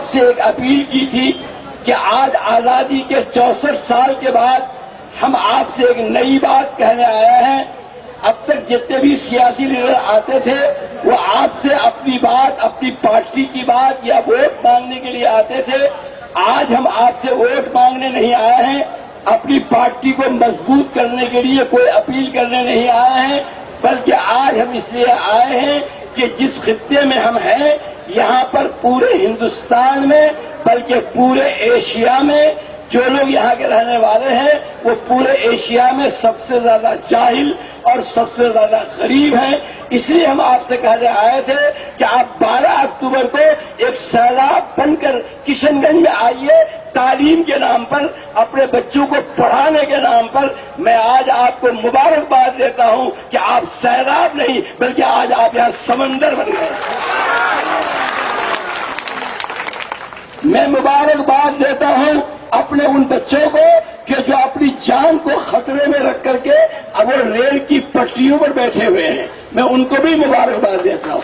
آپ سے ایک اپیل کی تھی کہ آج آزادی کے 64 سال کے بعد ہم آپ سے ایک نئی بات کہنے آئے ہیں. اب تک جتنے بھی سیاسی لیڈر آتے تھے وہ آپ سے اپنی بات، اپنی پارٹی کی بات یا ووٹ مانگنے کے لیے آتے تھے. آج ہم آپ سے ووٹ مانگنے نہیں آئے ہیں، اپنی پارٹی کو مضبوط کرنے کے لیے کوئی اپیل کرنے نہیں آئے ہیں، بلکہ آج ہم اس لیے آئے ہیں کہ جس خطے میں ہم ہیں یہاں پر پورے ہندوستان میں بلکہ پورے ایشیا میں جو لوگ یہاں کے رہنے والے ہیں وہ پورے ایشیا میں سب سے زیادہ جاہل اور سب سے زیادہ غریب ہیں. اس لیے ہم آپ سے کہنے آئے تھے کہ آپ 12 اکتوبر کو ایک سیلاب بن کر کشن گنج میں آئیے. تعلیم کے نام پر، اپنے بچوں کو پڑھانے کے نام پر میں آج آپ کو مبارکباد دیتا ہوں کہ آپ سیلاب نہیں بلکہ آج آپ یہاں سمندر بن گئے. میں مبارکباد دیتا ہوں اپنے ان بچوں کو کہ جو اپنی جان کو خطرے میں رکھ کر کے اب وہ ریل کی پٹریوں پر بیٹھے ہوئے ہیں. میں ان کو بھی مبارکباد دیتا ہوں.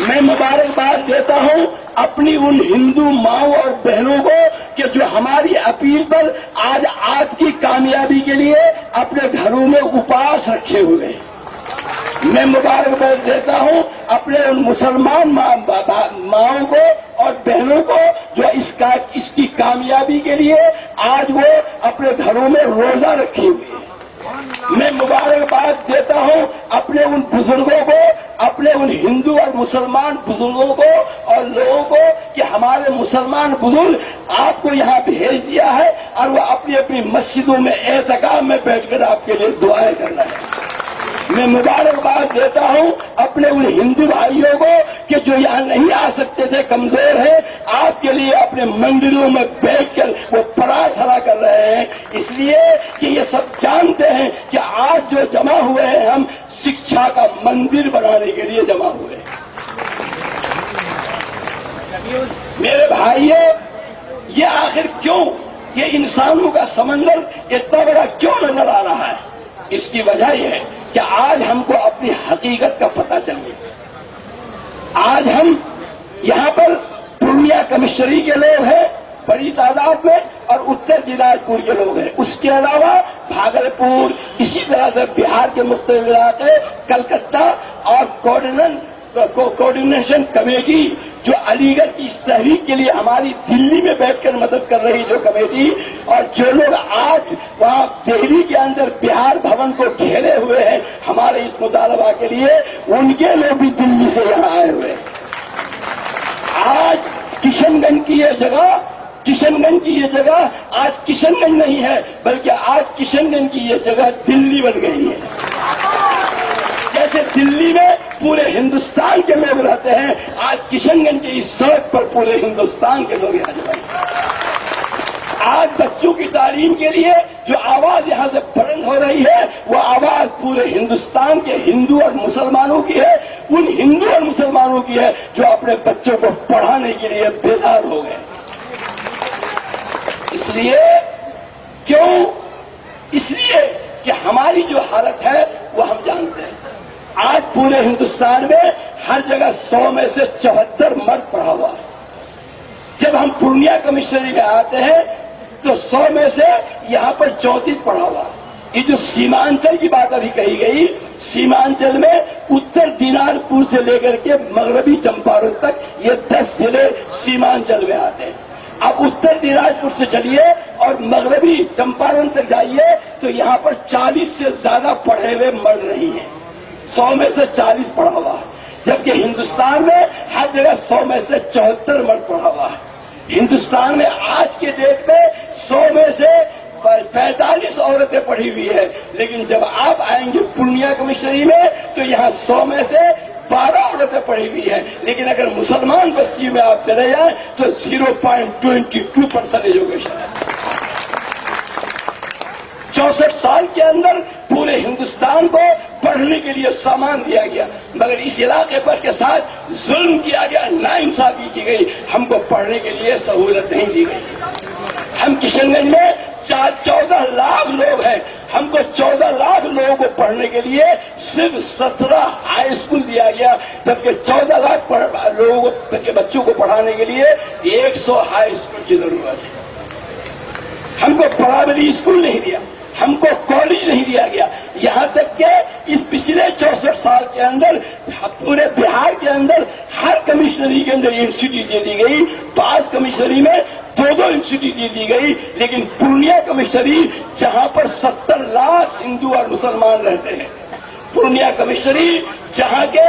میں مبارکباد دیتا ہوں اپنی ان ہندو ماؤں اور بہنوں کو کہ جو ہماری اپیل پر آج کی کامیابی کے لیے اپنے گھروں میں اپواس رکھے ہوئے ہیں. میں مبارکباد دیتا ہوں اپنے ان مسلمان ماؤں کو اور بہنوں کو جو اس کی کامیابی کے لیے آج وہ اپنے گھروں میں روزہ رکھی ہوئی ہے. میں مبارکباد دیتا ہوں اپنے ان بزرگوں کو، اپنے ان ہندو اور مسلمان بزرگوں کو اور لوگوں کو کہ ہمارے مسلمان بزرگ آپ کو یہاں بھیج دیا ہے اور وہ اپنی اپنی مسجدوں میں اعتکاف میں بیٹھ کر آپ کے لیے دعائیں کر رہے ہیں. میں مبارکباد دیتا ہوں اپنے ان ہندو بھائیوں کو کہ جو یہاں نہیں آ سکتے تھے، کمزور ہیں، آپ کے لیے اپنے مندروں میں بیٹھ کر وہ پرارتھنا کر رہے ہیں. اس لیے کہ یہ سب جانتے ہیں کہ آج جو جمع ہوئے ہیں ہم شکشا کا مندر بنانے کے لیے جمع ہوئے ہیں. میرے بھائیوں، یہ آخر کیوں یہ انسانوں کا سمندر اتنا بڑا کیوں نظر آ رہا ہے؟ اس کی وجہ یہ ہے کہ آج ہم کو اپنی حقیقت کا پتہ چل گیا. آج ہم یہاں پر پورنیہ کمشنری کے لوگ ہیں بڑی تعداد میں اور اتر دیناج پور کے لوگ ہیں. اس کے علاوہ بھاگلپور، اسی طرح سے بہار کے مختلف علاقے، کلکتہ اور کوآرڈینیشن کمیٹی جو علی گڑھ کی اس تحریک کے لیے ہماری دلی میں بیٹھ کر مدد کر رہی جو کمیٹی، اور جو لوگ آج وہاں دہلی کے اندر بہار بھون کو گھیرے ہوئے ہیں ہمارے اس مطالبہ کے لیے، ان کے لوگ بھی دلی سے یہاں آئے ہوئے ہیں. آج کشن گنج کی یہ جگہ آج کشن گنج نہیں ہے بلکہ آج کشن گنج کی یہ جگہ دلی بن گئی ہے. جیسے دلی میں پورے ہندوستان کے لوگ رہتے ہیں، آج کشن گنج کی اس سڑک پر پورے ہندوستان کے لوگ یہاں جمع ہیں. آج بچوں کی تعلیم کے لیے جو آواز یہاں سے بلند ہو رہی ہے وہ آواز پورے ہندوستان کے ہندو اور مسلمانوں کی ہے. ان ہندو اور مسلمانوں کی ہے جو اپنے بچوں کو پڑھانے کے لیے بیدار ہو گئے. اس لیے کہ ہماری جو حالت ہے وہ ہم جانتے ہیں. آج پورے ہندوستان میں ہر جگہ 100 میں سے 74 مرد پڑھا ہوا ہے. جب ہم پورنیہ کمشنری میں آتے ہیں تو 100 میں سے یہاں پر 34 پڑھا ہوا. یہ جو سیمانچل کی بات ابھی کہی گئی، سیمانچل میں اتر دیناج پور سے لے کر کے مغربی چمپارن تک یہ 10 ضلع سیمانچل میں آتے ہیں. اب اتر دیناج پور سے چلیے اور مغربی چمپارن تک جائیے تو یہاں پر 40 سے زیادہ پڑھے ہوئے مرد نہیں ہیں. 100 میں سے 40 پڑھا ہوا ہے، جبکہ ہندوستان میں ہر جگہ 100 میں سے 74 مرد پڑھا ہوا ہے. ہندوستان میں آج کے ڈیٹ میں 100 میں سے 45 عورتیں پڑھی ہوئی ہے، لیکن جب آپ آئیں گے پورنیہ کمشنری میں تو یہاں 100 میں سے 12 عورتیں پڑھی ہوئی ہیں. لیکن اگر مسلمان بستی میں آپ چلے جائیں تو 0.22% ایجوکیشن ہے. 64 سال کے اندر پورے ہندوستان کو پڑھنے کے لیے سامان دیا گیا، مگر اس علاقے پر کے ساتھ ظلم کیا گیا، ناانصافی کی گئی. ہم کو پڑھنے کے لیے سہولت نہیں دی گئی. ہم کشن گنج میں 14 لاکھ لوگ ہیں. ہم کو 14 لاکھ لوگوں کو پڑھنے کے لیے صرف 17 ہائی اسکول دیا گیا، جبکہ 14 لاکھ لوگوں کے بچوں کو پڑھانے کے لیے 100 ہائی اسکول کی ضرورت ہے۔ ہم کو پرائمری اسکول نہیں دیا، ہم کو کالج نہیں دیا گیا، یہاں تک کہ اس پچھلے 64 سال کے اندر پورے بہار کے اندر ہر کمشنری کے اندر یونیورسٹی دے دی گئی، بعض کمشنری میں 2 یونیورسٹی دے دی گئی، لیکن پورنیہ کمشنری جہاں پر 70 لاکھ ہندو اور مسلمان رہتے ہیں، پورنیہ کمشنری جہاں کے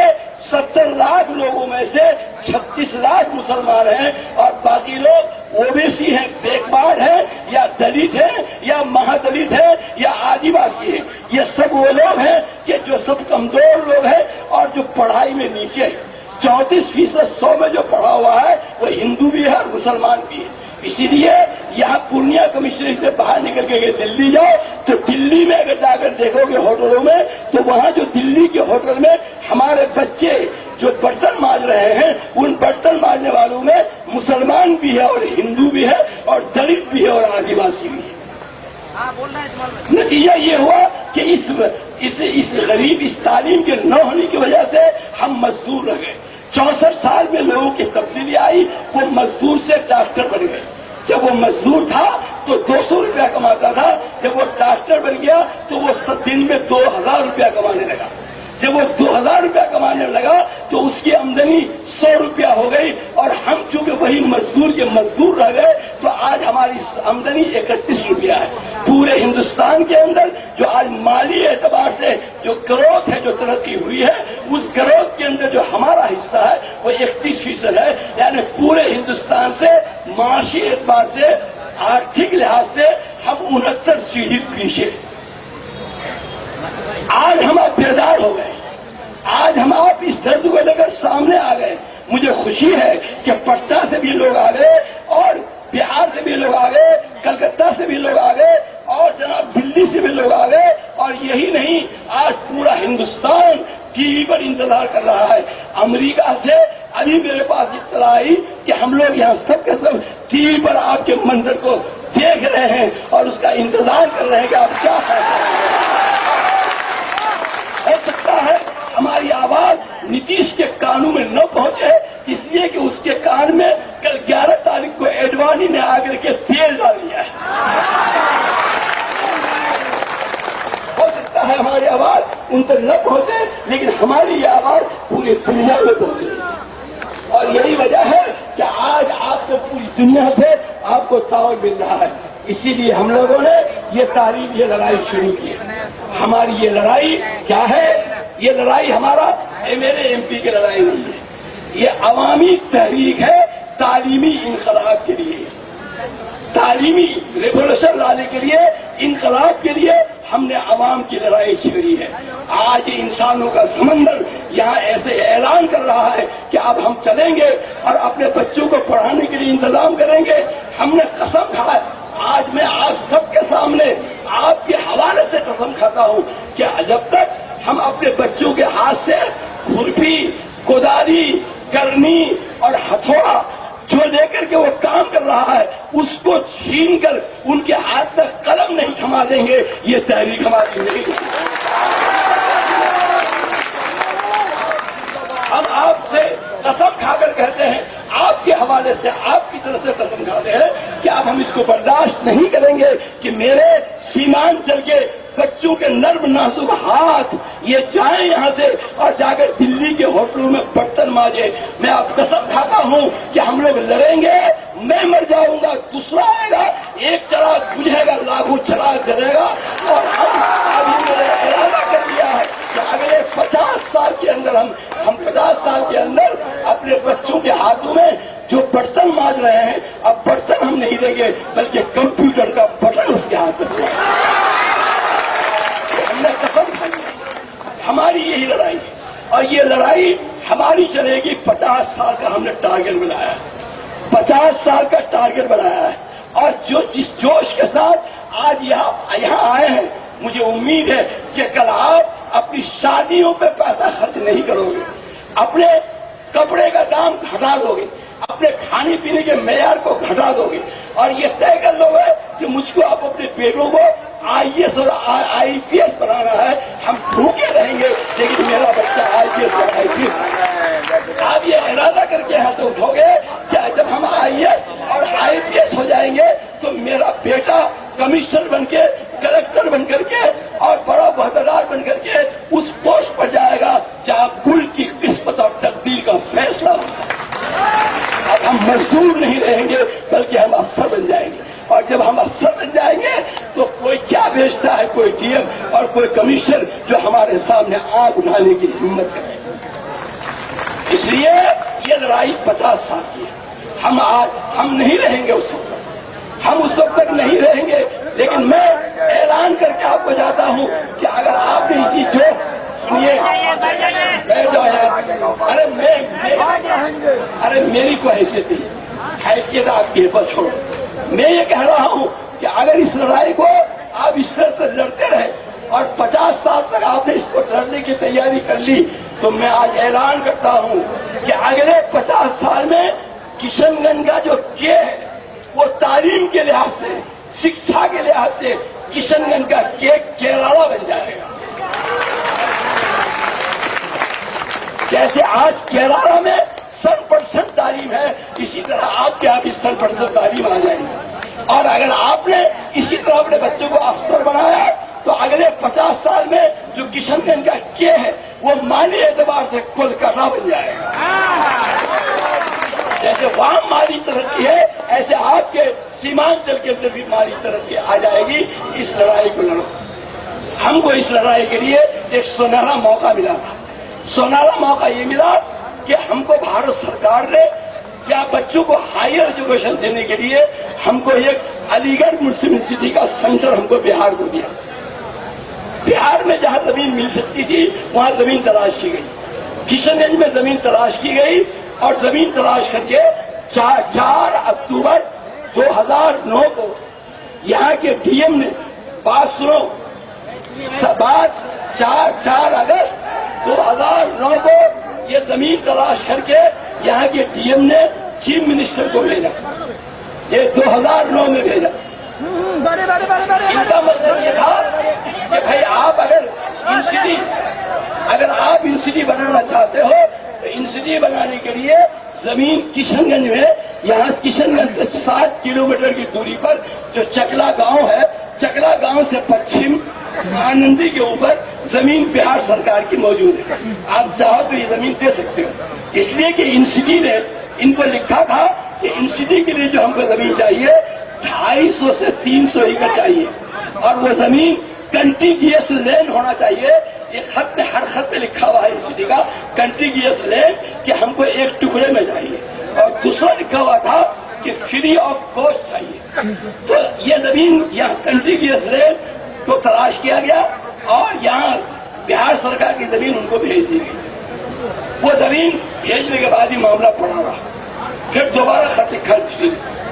70 لاکھ لوگوں میں سے 36 لاکھ مسلمان ہیں اور باقی لوگ اوبیسی ہیں، بیکوارڈ ہیں، یا دلت ہیں، یا مہادلت ہیں، یا آدی واسی ہیں۔ یہ سب وہ لوگ ہیں کہ جو سب کمزور لوگ ہیں اور جو پڑھائی میں نیچے ہیں۔ 34% 100 میں جو پڑھا ہوا ہے وہ ہندو بھی ہے اور مسلمان بھی ہے۔ اسی لیے یہاں پورنیہ کمشنری سے باہر نکل کے دلی جاؤ تو دلی میں اگر جا کر دیکھو گے ہوٹلوں میں، تو وہاں جو دلی کے ہوٹل میں ہمارے بچے جو برتن مانج رہے ہیں، ان برتن مانجنے والوں میں مسلمان بھی ہے اور ہندو بھی ہے اور دلت بھی ہے اور آدی واسی بھی ہے۔ نتیجہ یہ ہوا کہ اس غریب اس تعلیم کے نہ ہونے کی وجہ سے ہم مزدور رہ گئے۔ 64 سال میں لوگوں کی تبدیلی آئی، وہ مزدور سے ڈاکٹر بن گئے۔ جب وہ مزدور تھا تو 200 روپیہ کماتا تھا، جب وہ ڈاکٹر بن گیا تو وہ دن میں 2000 روپیہ کمانے لگا۔ جب وہ 2000 روپیہ کمانے لگا تو اس کی آمدنی 100 روپیہ ہو گئی، اور ہم چونکہ وہی مزدور کے مزدور رہ گئے تو آج ہماری آمدنی 31 روپیہ ہے۔ پورے ہندوستان کے اندر جو آج مالی اعتبار سے جو گروتھ ہے، جو ترقی ہوئی ہے، اس گروتھ کے اندر جو ہمارا حصہ ہے وہ 31% ہے، یعنی پورے ہندوستان سے معاشی اعتبار سے، آرتھک لحاظ سے ہم 69 سیڑھی پیچھے۔ آج ہم آپ بیدار ہو گئے، آج ہم آپ اس درد کو لے کر سامنے آ گئے۔ مجھے خوشی ہے کہ پٹنہ سے بھی لوگ آ گئے اور بہار سے بھی لوگ آ گئے، کلکتہ سے بھی لوگ آ گئے اور جناب دلی سے بھی لوگ آ گئے، اور یہی نہیں، آج پورا ہندوستان ٹی وی پر انتظار کر رہا ہے۔ امریکہ سے ابھی میرے پاس اطلاع آئی کہ ہم لوگ یہاں سب کے سب ٹی وی پر آپ کے منظر کو دیکھ رہے ہیں اور اس کا انتظار کر رہے ہیں کہ آپ کیا فیصلہ کریں۔ ہو سکتا ہے ہماری آواز نتیش کے کانوں میں نہ پہنچے، اس لیے کہ اس کے کان میں کل 11 تاریخ کو ایڈوانی نے آ کر کے تیل ڈال دیا ہے۔ ہو سکتا ہے ہماری آواز ان تک نہ پہنچے، لیکن ہماری یہ آواز پوری دنیا میں پہنچے، اور یہی وجہ ہے کہ آج آپ کو پوری دنیا سے آپ کو تعاون مل رہا ہے۔ اسی لیے ہم لوگوں نے یہ تاریخ، یہ لڑائی شروع کی ہے۔ ہماری یہ لڑائی کیا ہے؟ یہ لڑائی ہمارا MLA MP کی لڑائی نہیں ہے، یہ عوامی تحریک ہے تعلیمی انقلاب کے لیے، تعلیمی ریولیوشن لانے کے لیے، انقلاب کے لیے ہم نے عوام کی لڑائی چھیڑی ہے۔ آج انسانوں کا سمندر یہاں ایسے اعلان کر رہا ہے کہ اب ہم چلیں گے اور اپنے بچوں کو پڑھانے کے لیے انتظام کریں گے۔ ہم نے قسم کھایا، آج میں آپ سب کے سامنے آپ کے حوالے سے قسم کھاتا ہوں کہ جب تک ہم اپنے بچوں کے ہاتھ سے کھرپی، کداری، کرنی اور ہتھوڑا جو لے کر کے وہ کام کر رہا ہے اس کو چھین کر ان کے ہاتھ تک قلم نہیں تھما دیں گے، یہ تحریک ہماری نہیں ہوگی۔ ہم آپ سے قسم کھا کر کہتے ہیں، آپ کے حوالے سے، آپ کی طرف سے قسم کھاتے ہیں کہ اب ہم اس کو برداشت نہیں کریں گے کہ میرے سیمانچل کے بچوں کے نرم نازک ہاتھ یہ جائیں یہاں سے اور جا کر دلی کے ہوٹلوں میں برتن مانجے۔ میں آپ قسم کھاتا ہوں کہ ہم لوگ لڑیں گے، میں مر جاؤں گا، دوسرا آئے گا، ایک چراغ بجھے گا، لاکھوں چراغ جلے گا، اور ہم ابھی میں نے ارادہ کر لیا ہے کہ اگلے 50 سال کے اندر ہم 50 سال کے اندر اپنے بچوں کے ہاتھوں میں جو برتن مانج رہے ہیں، اب برتن ہم نہیں دیں گے بلکہ کمپیوٹر کا بٹن اس کے ہاتھ میں دیں گے۔ ہم نے قسم کھائی، ہماری یہی لڑائی ہے، اور یہ لڑائی ہماری چلے گی۔ 50 سال کا ہم نے ٹارگیٹ بنایا ہے، 50 سال کا ٹارگیٹ بنایا ہے، اور جو جس جوش کے ساتھ آج یہاں آئے ہیں، مجھے امید ہے کہ کل آپ اپنی شادیوں پہ پیسہ خرچ نہیں کرو گے، اپنے کپڑے کا دام گھٹا دو گے، اپنے کھانے پینے کے معیار کو گھٹا دو گے، اور یہ طے کر لو گے کہ مجھ کو آپ اپنے بیٹوں کو IAS اور IPS بنانا ہے، ہم بھوکے رہیں گے لیکن میرا بچہ IAS اور IPS۔ آپ یہ ارادہ کر کے ہاتھ اٹھو گے کہ جب ہم IAS اور IPS ہو جائیں گے تو میرا بیٹا کمشنر بن کے، کلکٹر بن کر کے اور بڑا عہدیدار بن کر کے اس پوسٹ پر جائے گا جہاں ملک کی قسمت اور تقدیر کا فیصلہ ہوگا۔ اب ہم مزدور نہیں رہیں گے بلکہ ہم افسر بن جائیں گے، اور جب ہم افسر بن جائیں گے تو کوئی کیا بیچتا ہے، کوئی DM اور کوئی کمشنر جو ہمارے سامنے آنکھ اٹھانے کی ہمت کرے۔ اس لیے یہ لڑائی 50 سال کی ہے، ہم نہیں رہیں گے اس وقت تک، ہم اس وقت تک نہیں رہیں گے، لیکن میں اعلان کر کے آپ کو جاتا ہوں کہ اگر آپ نے اسی جو سنیے بیٹھ جاؤ یار، ارے میری کو حیثیت نہیں، حیثیت آپ کے پاس چھوڑو۔ میں یہ کہہ رہا ہوں کہ اگر اس لڑائی کو آپ اس طرح سے لڑتے رہے اور 50 سال تک آپ نے اس کو لڑنے کی تیاری کر لی تو میں آج اعلان کرتا ہوں کہ اگلے 50 سال میں کشن گنج کا جو کے ہے وہ تعلیم کے لحاظ سے، شکشا کے لحاظ سے کشن گنج کا کیرالہ بن جائے گا۔ جیسے آج کیرالہ میں 100% تعلیم ہے، اسی طرح آپ کے آپ 100% تعلیم آ جائے گی، اور اگر آپ نے اسی طرح اپنے بچوں کو افسر بنایا تو اگلے 50 سال میں جو کشن گنج کا کے ہے وہ مالی اعتبار سے کل کرنا بن جائے گا۔ جیسے وہاں مالی ترقی ہے ایسے آپ کے سیمانچل کے اندر بھی مالی ترقی آ جائے گی۔ اس لڑائی کو لڑو۔ ہم کو اس لڑائی کے لیے ایک سنہرا موقع ملا تھا۔ سنہرا موقع یہ ملا کہ ہم کو بھارت سرکار نے کیا بچوں کو ہائر ایجوکیشن دینے کے لیے ہم کو ایک علی گڑھ مسلم یونیورسٹی کا سینٹر ہم کو بہار کو دیا۔ بہار میں جہاں زمین مل سکتی تھی وہاں زمین تلاش کی گئی، کشن گنج میں زمین تلاش کی گئی، اور زمین تلاش کر کے 4 اکتوبر 2009 کو یہاں کے DM نے بات سنو، 4 اگست 2009 کو یہ زمین تلاش کر کے یہاں کے DM نے چیف منسٹر کو بھیجا، یہ 2009 میں بھیجا۔ ان کا مطلب یہ تھا کہ بھائی آپ اگر آپ یونیورسٹی بنانا چاہتے ہو تو یونیورسٹی بنانے کے لیے زمین کشن گنج میں، یہاں کشن گنج سے 7 کلومیٹر کی دوری پر جو چکلا گاؤں ہے، چکلا گاؤں سے پچھم آنندی کے اوپر زمین بہار سرکار کی موجود ہے، آپ چاہو تو یہ زمین دے سکتے ہو۔ اس لیے کہ یونیورسٹی نے ان کو لکھا تھا کہ یونیورسٹی کے لیے جو ہم کو زمین چاہیے 250 سے 300 ایکڑ چاہیے، اور وہ زمین کنٹیگیس لینڈ ہونا چاہیے۔ ایک خط میں، ہر خط میں لکھا ہوا ہے یونیورسٹی کا کنٹیگیس لینڈ کہ ہم کو ایک ٹکڑے میں چاہیے، اور دوسرا لکھا ہوا تھا کہ فری آف کاسٹ چاہیے۔ تو یہ زمین یہاں کنٹیگیس لینڈ کو تلاش کیا گیا اور یہاں بہار سرکار کی زمین ان کو بھیج دی گئی۔ وہ زمین بھیجنے کے بعد ہی معاملہ پڑا رہا، پھر دوبارہ خط خرچ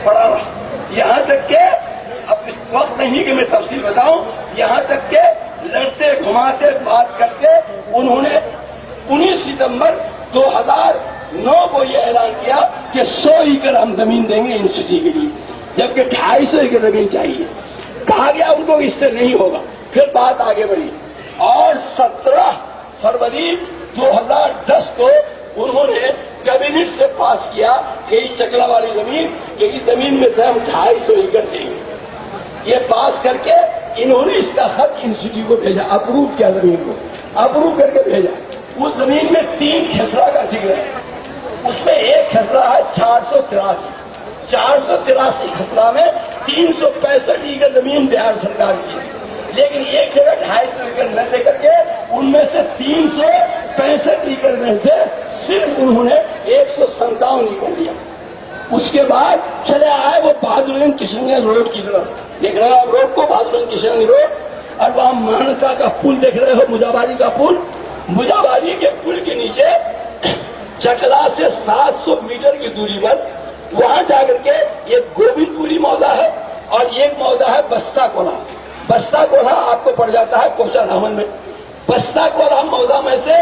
پڑا رہا، یہاں تک کہ اب اس وقت نہیں کہ میں تفصیل بتاؤں، یہاں تک کہ لڑتے گھماتے بات کرتے انہوں نے 19 ستمبر 2009 کو یہ اعلان کیا کہ 100 ایکڑ ہم زمین دیں گے یونیورسٹی کے لیے، جبکہ 250 ایکڑ زمین چاہیے۔ کہا گیا ان کو اس سے نہیں ہوگا، پھر بات آگے بڑھی اور 17 فروری 2010 کو انہوں نے کیبنٹ سے پاس کیا کہ اس چکلا والی زمین، کہ اس زمین میں سے ہم 250 ایکڑ دیں گے۔ یہ پاس کر کے انہوں نے اس کا خط یونیورسٹی کو بھیجا، اپروو کیا زمین کو، اپروو کر کے بھیجا۔ اس زمین میں 3 کھسرا کا ذکر ہے، اس میں ایک کھسرا ہے 483 کھسرا میں 365 ایکڑ زمین بہار سرکار کی ہے، لیکن ایک جگہ 250 ایکڑ نہ لے کر کے ان میں سے 365 ایکڑ میں سے صرف انہوں نے 157 ایکڑ دیا۔ اس کے بعد چلے آئے وہ بہادرگنج کشن گنج روڈ کی طرف، دیکھ رہے ہیں آپ روڈ کو، بہادرگنج کشن گنج روڈ، اور وہاں مانکا کا پل دیکھ رہے ہو، مجاباری کا پل، مجاباری کے پل کے نیچے چکلا سے 700 میٹر کی دوری پر وہاں جا کر کے ایک گوبند پوری موضع ہے اور ایک موضع ہے بستہ کولا۔ بستہ کولا آپ کو پڑ جاتا ہے کوچا دامن میں۔ بستہ کولا موضع میں سے،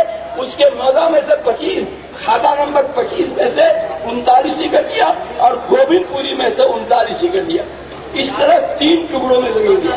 اس کے موضع میں سے 25 کھاتا نمبر 25 میں سے 39 ایکڑ دیا اور گوبند پوری میں سے 39 ایکڑ دیا۔ اس طرح 3 ٹکڑوں میں زمین دیا۔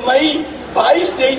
22-23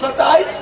27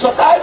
27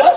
10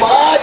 5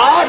8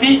30